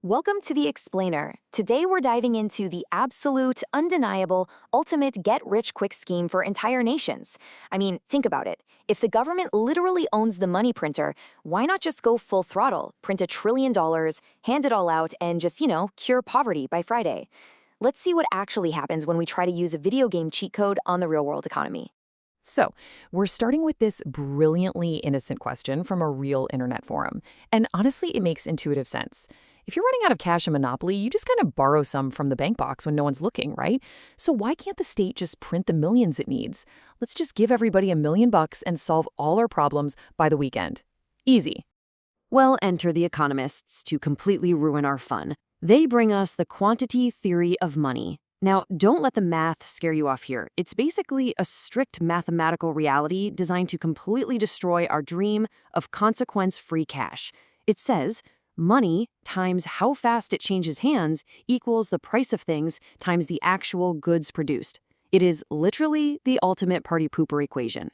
Welcome to The Explainer. Today we're diving into the absolute, undeniable, ultimate get-rich-quick scheme for entire nations. I mean, think about it. If the government literally owns the money printer, why not just go full throttle, print $1 trillion, hand it all out, and just, cure poverty by Friday? Let's see what actually happens when we try to use a video game cheat code on the real-world economy. So, we're starting with this brilliantly innocent question from a real internet forum. And honestly, it makes intuitive sense. If you're running out of cash in Monopoly, you just kind of borrow some from the bank box when no one's looking, right? So why can't the state just print the millions it needs? Let's just give everybody $1 million and solve all our problems by the weekend. Easy. Well, enter the economists to completely ruin our fun. They bring us the quantity theory of money. Now, don't let the math scare you off here. It's basically a strict mathematical reality designed to completely destroy our dream of consequence-free cash. It says, money times how fast it changes hands equals the price of things times the actual goods produced. It is literally the ultimate party pooper equation.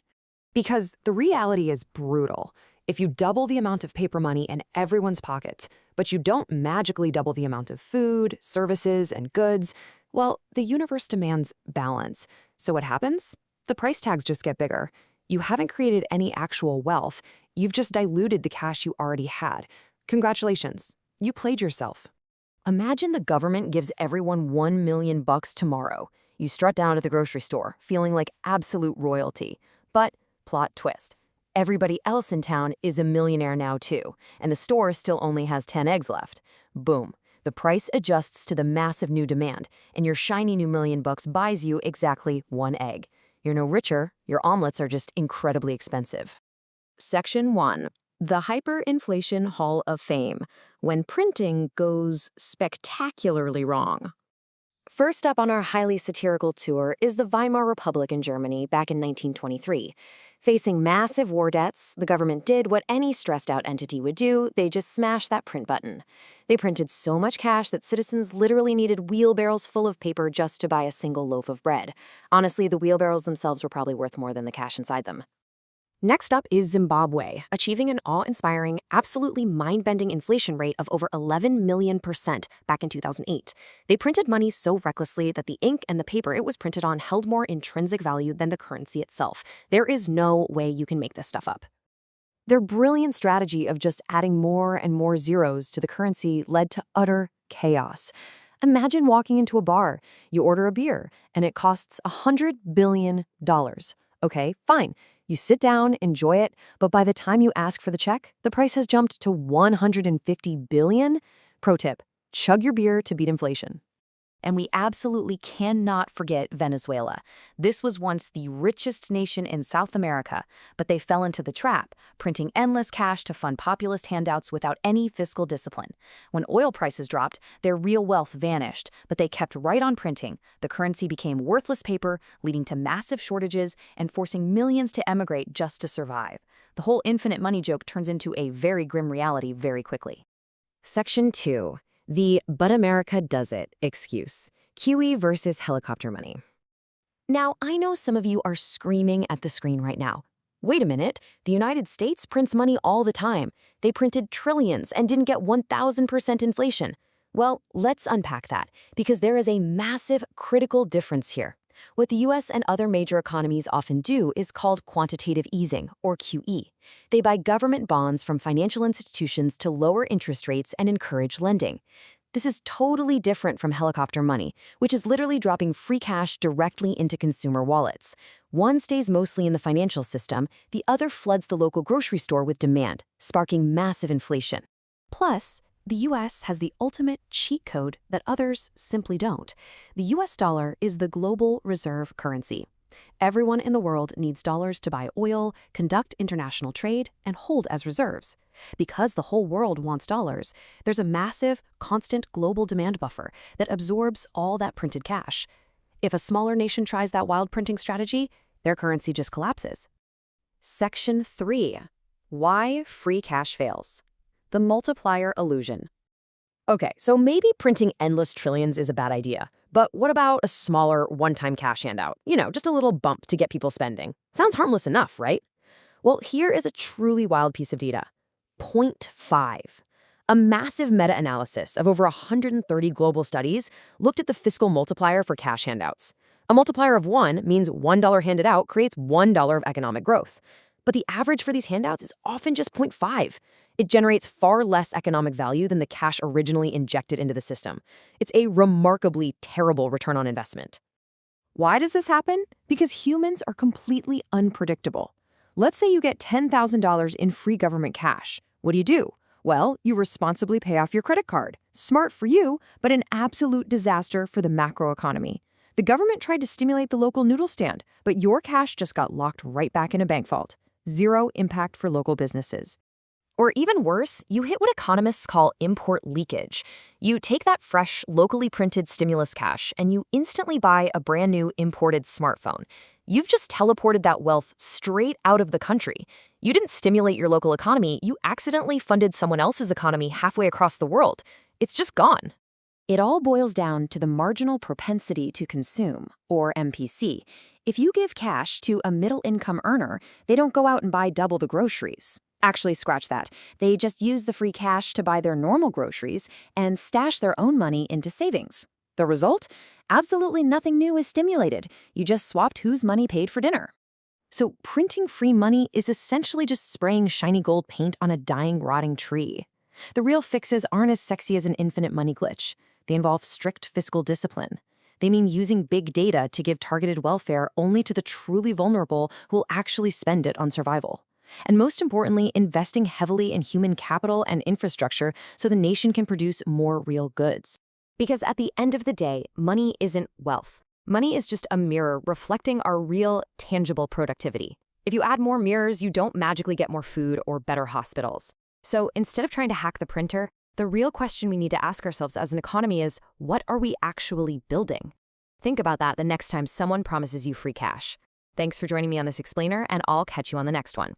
Because the reality is brutal. If you double the amount of paper money in everyone's pockets, but you don't magically double the amount of food, services, and goods, well, the universe demands balance. So what happens? The price tags just get bigger. You haven't created any actual wealth. You've just diluted the cash you already had. Congratulations, you played yourself. Imagine the government gives everyone $1 million tomorrow. You strut down to the grocery store, feeling like absolute royalty. But, plot twist, everybody else in town is a millionaire now too, and the store still only has 10 eggs left. Boom. The price adjusts to the massive new demand, and your shiny new $1 million buys you exactly 1 egg. You're no richer, your omelets are just incredibly expensive. Section 1. The Hyperinflation Hall of Fame, when printing goes spectacularly wrong. First up on our highly satirical tour is the Weimar Republic in Germany back in 1923. Facing massive war debts, the government did what any stressed-out entity would do. They just smashed that print button. They printed so much cash that citizens literally needed wheelbarrows full of paper just to buy a single loaf of bread. Honestly, the wheelbarrows themselves were probably worth more than the cash inside them. Next up is Zimbabwe, achieving an awe-inspiring, absolutely mind-bending inflation rate of over 11 million% back in 2008. They printed money so recklessly that the ink and the paper it was printed on held more intrinsic value than the currency itself. There is no way you can make this stuff up. Their brilliant strategy of just adding more and more zeros to the currency led to utter chaos. Imagine walking into a bar, you order a beer, and it costs $100 billion. Okay, fine. You sit down, enjoy it, but by the time you ask for the check, the price has jumped to $150 billion. Pro tip, chug your beer to beat inflation. And we absolutely cannot forget Venezuela. This was once the richest nation in South America, but they fell into the trap, printing endless cash to fund populist handouts without any fiscal discipline. When oil prices dropped, their real wealth vanished, but they kept right on printing. The currency became worthless paper, leading to massive shortages and forcing millions to emigrate just to survive. The whole infinite money joke turns into a very grim reality very quickly. Section 2. The "But America Does It" excuse. QE versus helicopter money. Now, I know some of you are screaming at the screen right now. Wait a minute, the United States prints money all the time. They printed trillions and didn't get 1,000% inflation. Well, let's unpack that, because there is a massive critical difference here. What the US and other major economies often do is called quantitative easing, or QE. They buy government bonds from financial institutions to lower interest rates and encourage lending. This is totally different from helicopter money, which is literally dropping free cash directly into consumer wallets. One stays mostly in the financial system, the other floods the local grocery store with demand, sparking massive inflation. Plus, the US has the ultimate cheat code that others simply don't. The US dollar is the global reserve currency. Everyone in the world needs dollars to buy oil, conduct international trade, and hold as reserves. Because the whole world wants dollars, there's a massive, constant global demand buffer that absorbs all that printed cash. If a smaller nation tries that wild printing strategy, their currency just collapses. Section 3. Why free cash fails. The multiplier illusion. Okay, so maybe printing endless trillions is a bad idea. But what about a smaller one-time cash handout? Just a little bump to get people spending. Sounds harmless enough, right? Well, here is a truly wild piece of data. 0.5. A massive meta-analysis of over 130 global studies looked at the fiscal multiplier for cash handouts. A multiplier of 1 means $1 handed out creates $1 of economic growth. But the average for these handouts is often just 0.5. It generates far less economic value than the cash originally injected into the system. It's a remarkably terrible return on investment. Why does this happen? Because humans are completely unpredictable. Let's say you get $10,000 in free government cash. What do? Well, you responsibly pay off your credit card. Smart for you, but an absolute disaster for the macroeconomy. The government tried to stimulate the local noodle stand, but your cash just got locked right back in a bank vault. Zero impact for local businesses. Or even worse, you hit what economists call import leakage. You take that fresh, locally printed stimulus cash and you instantly buy a brand new imported smartphone. You've just teleported that wealth straight out of the country. You didn't stimulate your local economy, you accidentally funded someone else's economy halfway across the world. It's just gone. It all boils down to the marginal propensity to consume, or MPC. If you give cash to a middle-income earner, they don't go out and buy double the groceries. Actually, scratch that. They just use the free cash to buy their normal groceries and stash their own money into savings. The result? Absolutely nothing new is stimulated. You just swapped whose money paid for dinner. So printing free money is essentially just spraying shiny gold paint on a dying, rotting tree. The real fixes aren't as sexy as an infinite money glitch. They involve strict fiscal discipline. They mean using big data to give targeted welfare only to the truly vulnerable who will actually spend it on survival. And most importantly, investing heavily in human capital and infrastructure so the nation can produce more real goods. Because at the end of the day, money isn't wealth. Money is just a mirror reflecting our real, tangible productivity. If you add more mirrors, you don't magically get more food or better hospitals. So instead of trying to hack the printer, the real question we need to ask ourselves as an economy is, what are we actually building? Think about that the next time someone promises you free cash. Thanks for joining me on this explainer, and I'll catch you on the next one.